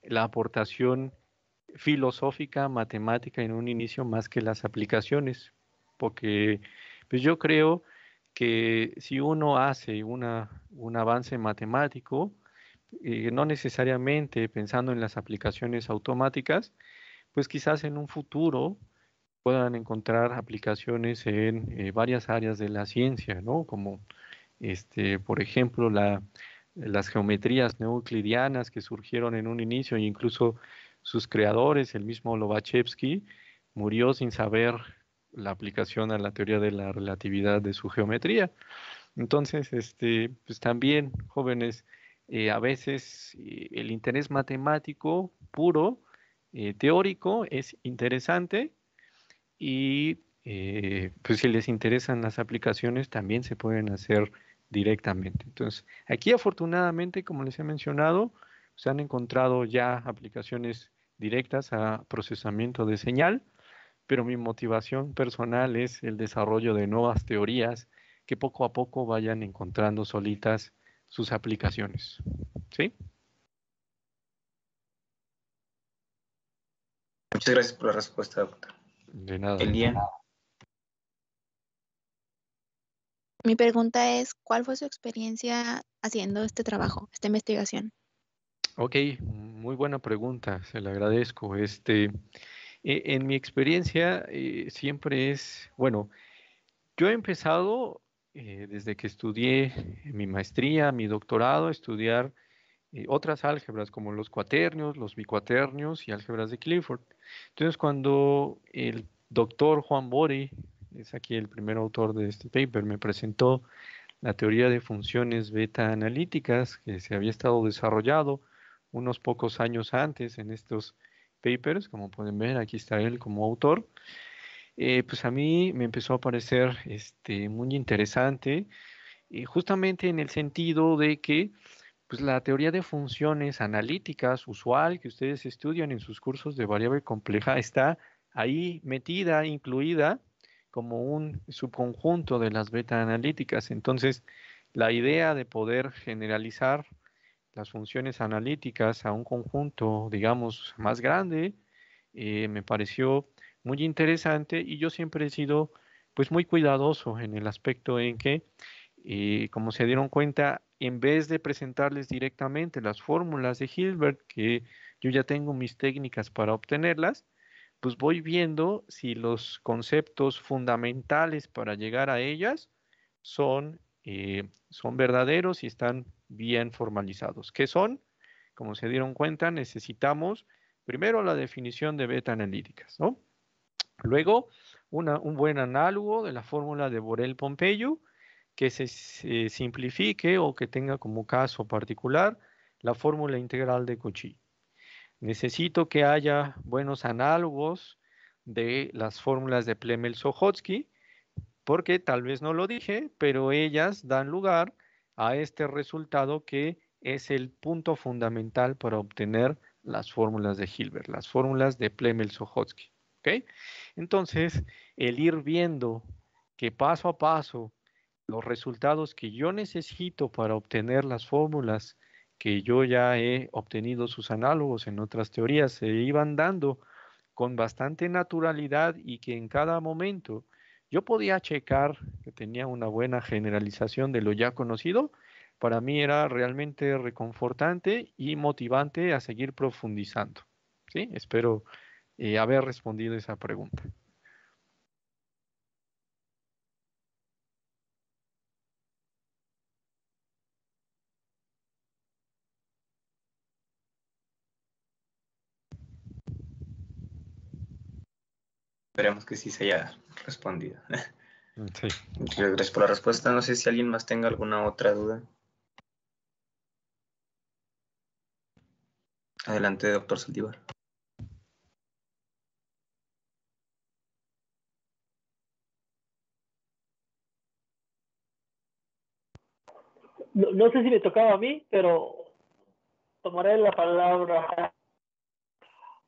S2: la aportación filosófica, matemática en un inicio más que las aplicaciones, porque pues yo creo que si uno hace un avance matemático, no necesariamente pensando en las aplicaciones automáticas, pues quizás en un futuro puedan encontrar aplicaciones en varias áreas de la ciencia, ¿no? Como por ejemplo, las geometrías no euclidianas que surgieron en un inicio e incluso sus creadores, el mismo Lobachevsky, murió sin saber la aplicación a la teoría de la relatividad de su geometría. Entonces, pues también, jóvenes, a veces el interés matemático puro, teórico, es interesante y pues si les interesan las aplicaciones, también se pueden hacer directamente. Entonces, aquí afortunadamente, como les he mencionado, se han encontrado ya aplicaciones directas a procesamiento de señal, pero mi motivación personal es el desarrollo de nuevas teorías que poco a poco vayan encontrando solitas sus aplicaciones. ¿Sí?
S1: Muchas gracias por la respuesta, doctor.
S2: De nada.
S1: Elian.
S4: Mi pregunta es, ¿cuál fue su experiencia haciendo este trabajo, esta investigación?
S2: Ok, muy buena pregunta, se le agradezco. En mi experiencia siempre es, bueno, yo he empezado desde que estudié mi maestría, mi doctorado, a estudiar otras álgebras como los cuaternios, los bicuaternios y álgebras de Clifford. Entonces, cuando el doctor Juan Bori, es aquí el primer autor de este paper, me presentó la teoría de funciones beta analíticas que se había estado desarrollado unos pocos años antes en estos papers, como pueden ver, aquí está él como autor. Pues a mí me empezó a parecer muy interesante, justamente en el sentido de que pues, la teoría de funciones analíticas usual que ustedes estudian en sus cursos de variable compleja está ahí metida, incluida como un subconjunto de las beta analíticas. Entonces, la idea de poder generalizar las funciones analíticas a un conjunto, digamos, más grande, me pareció muy interesante y yo siempre he sido pues muy cuidadoso en el aspecto en que, como se dieron cuenta, en vez de presentarles directamente las fórmulas de Hilbert, que yo ya tengo mis técnicas para obtenerlas, pues voy viendo si los conceptos fundamentales para llegar a ellas son verdaderos y están bien formalizados. ¿Qué son? Como se dieron cuenta, necesitamos primero la definición de beta analíticas, ¿no? Luego, un buen análogo de la fórmula de Borel-Pompeyo que se simplifique o que tenga como caso particular la fórmula integral de Cauchy. Necesito que haya buenos análogos de las fórmulas de Plemel-Sochotsky, porque tal vez no lo dije, pero ellas dan lugar a este resultado que es el punto fundamental para obtener las fórmulas de Hilbert, las fórmulas de Plemel-Sochotsky. ¿Ok? Entonces, el ir viendo que paso a paso los resultados que yo necesito para obtener las fórmulas que yo ya he obtenido sus análogos en otras teorías se iban dando con bastante naturalidad y que en cada momento yo podía checar que tenía una buena generalización de lo ya conocido, para mí era realmente reconfortante y motivante a seguir profundizando. ¿sí? Espero haber respondido esa pregunta.
S1: Esperemos que sí se haya respondido.
S2: Sí.
S1: Muchas gracias por la respuesta. No sé si alguien más tenga alguna otra duda. Adelante, doctor Saldívar.
S5: No sé si me tocaba a mí, pero tomaré la palabra.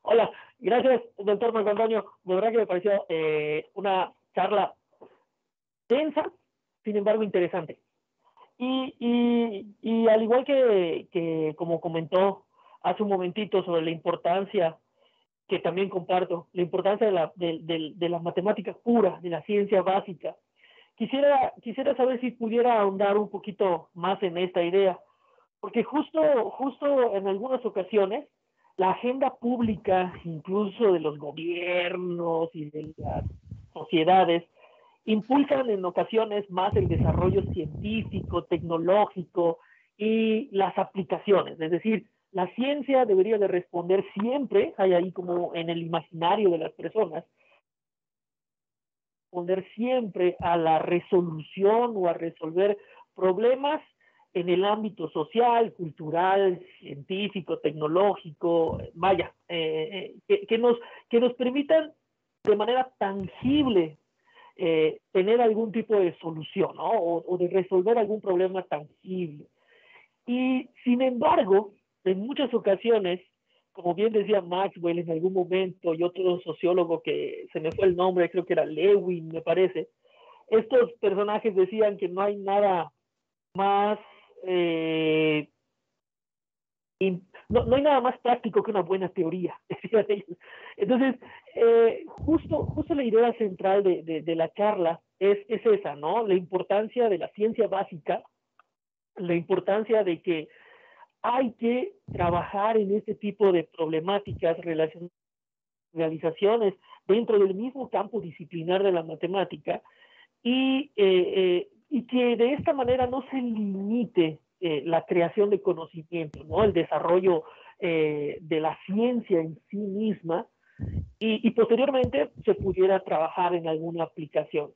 S5: Hola, gracias, doctor Marco Antonio. De verdad que me pareció una charla densa, sin embargo interesante. Y al igual que como comentó hace un momentito sobre la importancia, que también comparto, la importancia de la matemática pura, de la ciencia básica, quisiera saber si pudiera ahondar un poquito más en esta idea, porque justo en algunas ocasiones la agenda pública, incluso de los gobiernos y de las sociedades, impulsan en ocasiones más el desarrollo científico, tecnológico y las aplicaciones. Es decir, la ciencia debería de responder siempre, hay ahí como en el imaginario de las personas, responder siempre a la resolución o a resolver problemas en el ámbito social, cultural, científico, tecnológico, vaya, que nos permitan de manera tangible tener algún tipo de solución, ¿no? O de resolver algún problema tangible. Y sin embargo, en muchas ocasiones, como bien decía Maxwell en algún momento y otro sociólogo que se me fue el nombre, creo que era Lewin, me parece, estos personajes decían que no hay nada más, no hay nada más práctico que una buena teoría, decían ellos. Entonces, justo la idea central de la charla es esa, ¿no? La importancia de la ciencia básica, la importancia de que hay que trabajar en este tipo de problemáticas, realizaciones dentro del mismo campo disciplinar de la matemática y que de esta manera no se limite la creación de conocimiento, ¿no? El desarrollo de la ciencia en sí misma y posteriormente se pudiera trabajar en alguna aplicación.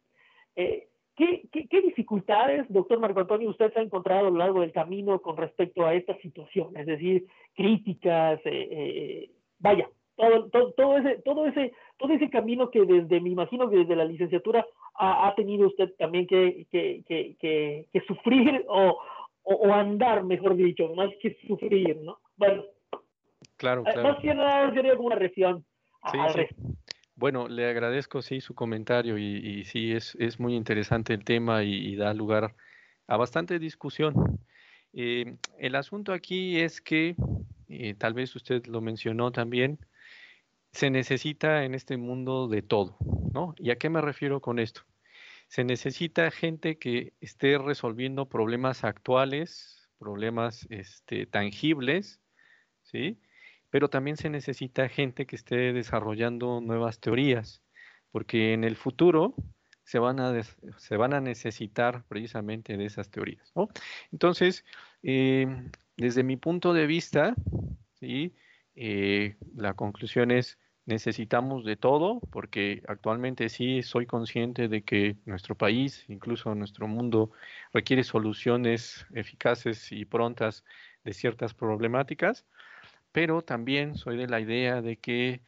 S5: Eh, ¿Qué dificultades, doctor Marco Antonio, usted se ha encontrado a lo largo del camino con respecto a esta situación? Es decir, críticas, vaya, todo ese camino que me imagino que desde la licenciatura ha tenido usted también que sufrir o andar, mejor dicho, más que sufrir, ¿no? Bueno,
S2: Claro,
S5: más
S2: claro.
S5: que nada sería como una reflexión
S2: Sí,
S5: al
S2: sí.
S5: resto.
S2: Bueno, le agradezco, sí, su comentario y sí, es muy interesante el tema y da lugar a bastante discusión. El asunto aquí es que, tal vez usted lo mencionó también, se necesita en este mundo de todo, ¿no? ¿Y a qué me refiero con esto? Se necesita gente que esté resolviendo problemas actuales, problemas, tangibles, ¿sí? Pero también se necesita gente que esté desarrollando nuevas teorías, porque en el futuro se van a necesitar precisamente de esas teorías, ¿no? Entonces, eh, desde mi punto de vista, ¿sí? La conclusión es, necesitamos de todo, porque actualmente sí soy consciente de que nuestro país, incluso nuestro mundo, requiere soluciones eficaces y prontas de ciertas problemáticas, pero también soy de la idea de que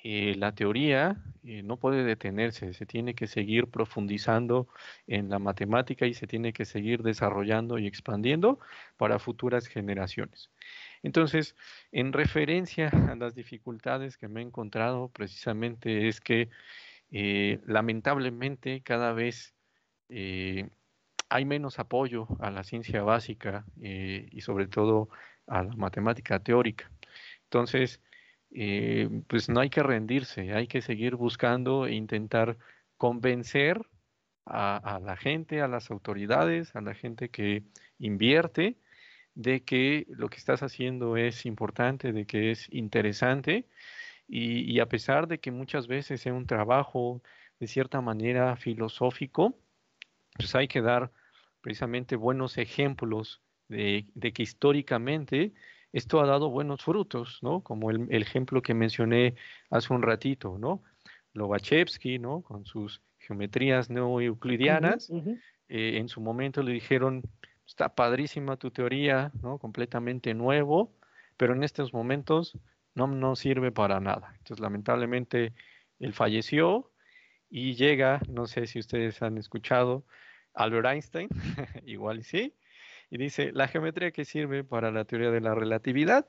S2: la teoría no puede detenerse, se tiene que seguir profundizando en la matemática y se tiene que seguir desarrollando y expandiendo para futuras generaciones. Entonces, en referencia a las dificultades que me he encontrado, precisamente es que lamentablemente cada vez eh, hay menos apoyo a la ciencia básica y sobre todo a la matemática teórica. Entonces, pues no hay que rendirse, hay que seguir buscando e intentar convencer a la gente, a las autoridades, a la gente que invierte, de que lo que estás haciendo es importante, de que es interesante Y a pesar de que muchas veces es un trabajo de cierta manera filosófico, pues hay que dar precisamente buenos ejemplos de que históricamente esto ha dado buenos frutos, ¿no? Como el ejemplo que mencioné hace un ratito, ¿no? Lobachevsky, ¿no? Con sus geometrías no
S5: Ujú,
S2: euclidianas,
S5: ujú.
S2: en su momento le dijeron, está padrísima tu teoría, ¿no? Completamente nuevo, pero en estos momentos no sirve para nada. Entonces, lamentablemente, él falleció y llega, no sé si ustedes han escuchado, Albert Einstein, igual y sí, y dice, la geometría que sirve para la teoría de la relatividad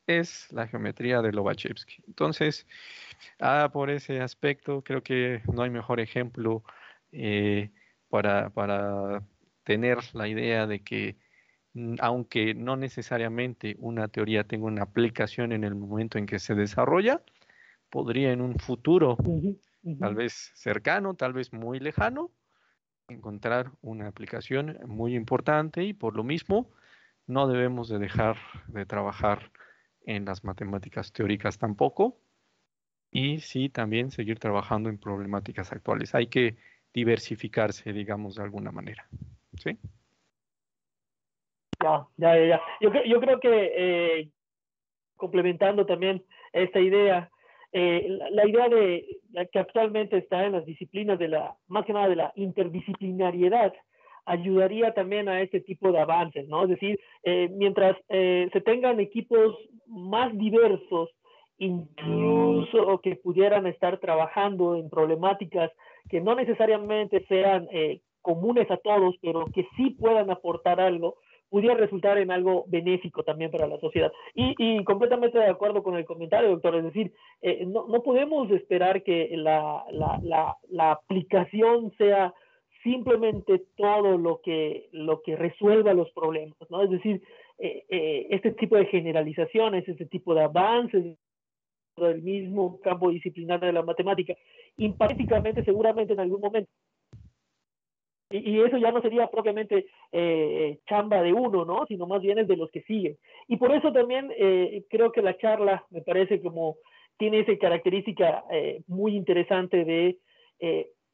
S2: es la geometría de Lobachevsky. Entonces, por ese aspecto, creo que no hay mejor ejemplo eh, para tener la idea de que, aunque no necesariamente una teoría tenga una aplicación en el momento en que se desarrolla, podría en un futuro,
S5: Ujú,
S2: tal
S5: ujú.
S2: vez cercano, tal vez muy lejano, encontrar una aplicación muy importante y por lo mismo no debemos de dejar de trabajar en las matemáticas teóricas tampoco y sí también seguir trabajando en problemáticas actuales. Hay que diversificarse, digamos, de alguna manera. ¿Sí?
S5: Ya. Yo creo que complementando también esta idea, la idea de la que actualmente está en las disciplinas de más que nada de la interdisciplinariedad, ayudaría también a este tipo de avances, ¿no? Es decir, mientras se tengan equipos más diversos, incluso que pudieran estar trabajando en problemáticas que no necesariamente sean comunes a todos, pero que sí puedan aportar algo, pudiera resultar en algo benéfico también para la sociedad. Y completamente de acuerdo con el comentario, doctor, es decir, no podemos esperar que la aplicación sea simplemente todo lo que resuelva los problemas, ¿no? Es decir, este tipo de generalizaciones, este tipo de avances del mismo campo disciplinar de la matemática, empáticamente seguramente en algún momento y eso ya no sería propiamente chamba de uno, ¿no? Sino más bien es de los que siguen. Y por eso también creo que la charla me parece como tiene esa característica muy interesante de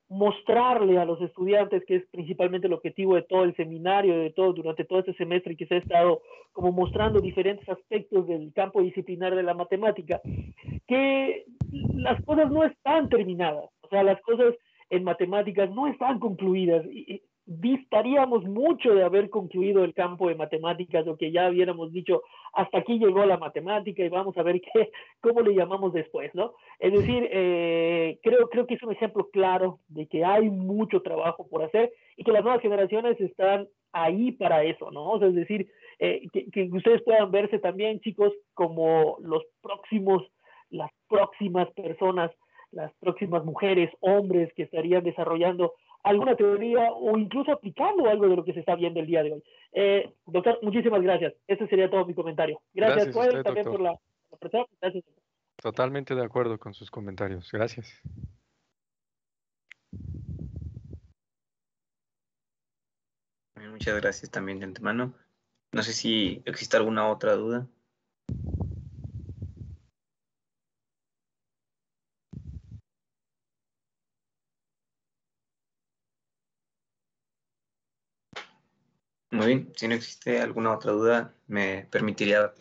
S5: mostrarle a los estudiantes, que es principalmente el objetivo de todo el seminario, durante todo este semestre que se ha estado como mostrando diferentes aspectos del campo disciplinar de la matemática, que las cosas no están terminadas, o sea, las cosas en matemáticas no están concluidas. Y distaríamos mucho de haber concluido el campo de matemáticas, lo que ya hubiéramos dicho, hasta aquí llegó la matemática y vamos a ver cómo le llamamos después, ¿no? Es decir, creo que es un ejemplo claro de que hay mucho trabajo por hacer y que las nuevas generaciones están ahí para eso, ¿no? O sea, es decir, que ustedes puedan verse también, chicos, como las próximas personas, las próximas mujeres, hombres que estarían desarrollando alguna teoría o incluso aplicando algo de lo que se está viendo el día de hoy. Doctor, muchísimas gracias. Ese sería todo mi comentario. Gracias,
S2: Gracias a
S5: Joel,
S2: usted,
S5: también
S2: doctor.
S5: por la presentación. Gracias.
S2: Totalmente de acuerdo con sus comentarios. Gracias.
S1: Muchas gracias también de antemano. No sé si existe alguna otra duda. Muy bien, si no existe alguna otra duda, me permitiría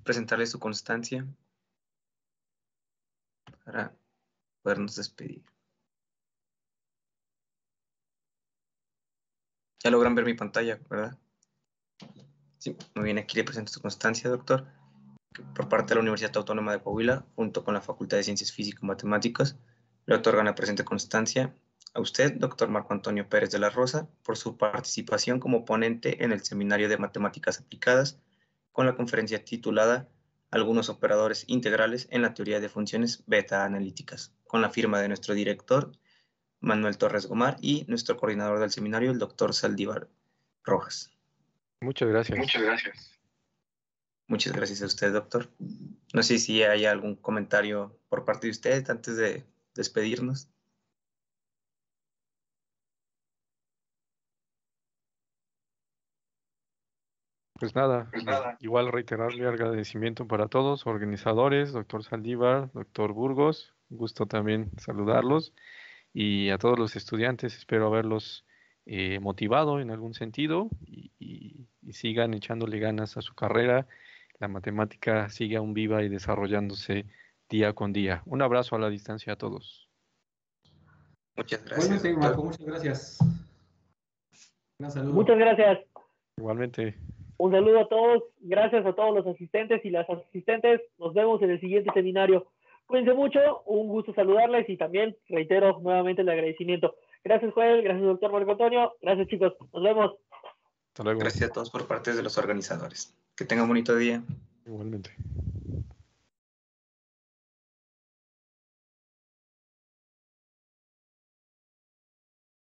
S1: presentarle su constancia para podernos despedir. Ya logran ver mi pantalla, ¿verdad? Sí, muy bien, aquí le presento su constancia, doctor, por parte de la Universidad Autónoma de Coahuila, junto con la Facultad de Ciencias Físico-Matemáticas, le otorgan la presente constancia a usted, doctor Marco Antonio Pérez de la Rosa, por su participación como ponente en el Seminario de Matemáticas Aplicadas con la conferencia titulada Algunos operadores integrales en la teoría de funciones beta analíticas, con la firma de nuestro director, Manuel Torres Gomar, y nuestro coordinador del seminario, el doctor Saldívar Rojas.
S2: Muchas gracias.
S5: Muchas gracias.
S1: Muchas gracias a usted, doctor. No sé si hay algún comentario por parte de usted antes de despedirnos.
S2: Pues nada, igual reiterar mi agradecimiento para todos, organizadores, doctor Saldívar, doctor Burgos, gusto también saludarlos, y a todos los estudiantes, espero haberlos motivado en algún sentido y sigan echándole ganas a su carrera. La matemática sigue aún viva y desarrollándose día con día. Un abrazo a la distancia a todos.
S1: Muchas gracias,
S3: Igualmente,
S1: doctor.
S3: Marco, muchas gracias. Un saludo.
S5: Muchas gracias.
S2: Igualmente.
S5: Un saludo a todos. Gracias a todos los asistentes y las asistentes. Nos vemos en el siguiente seminario. Cuídense mucho. Un gusto saludarles y también reitero nuevamente el agradecimiento. Gracias, Joel. Gracias, doctor Marco Antonio. Gracias, chicos. Nos vemos.
S2: Hasta luego.
S1: Gracias a todos por parte de los organizadores. Que tengan un bonito día.
S2: Igualmente.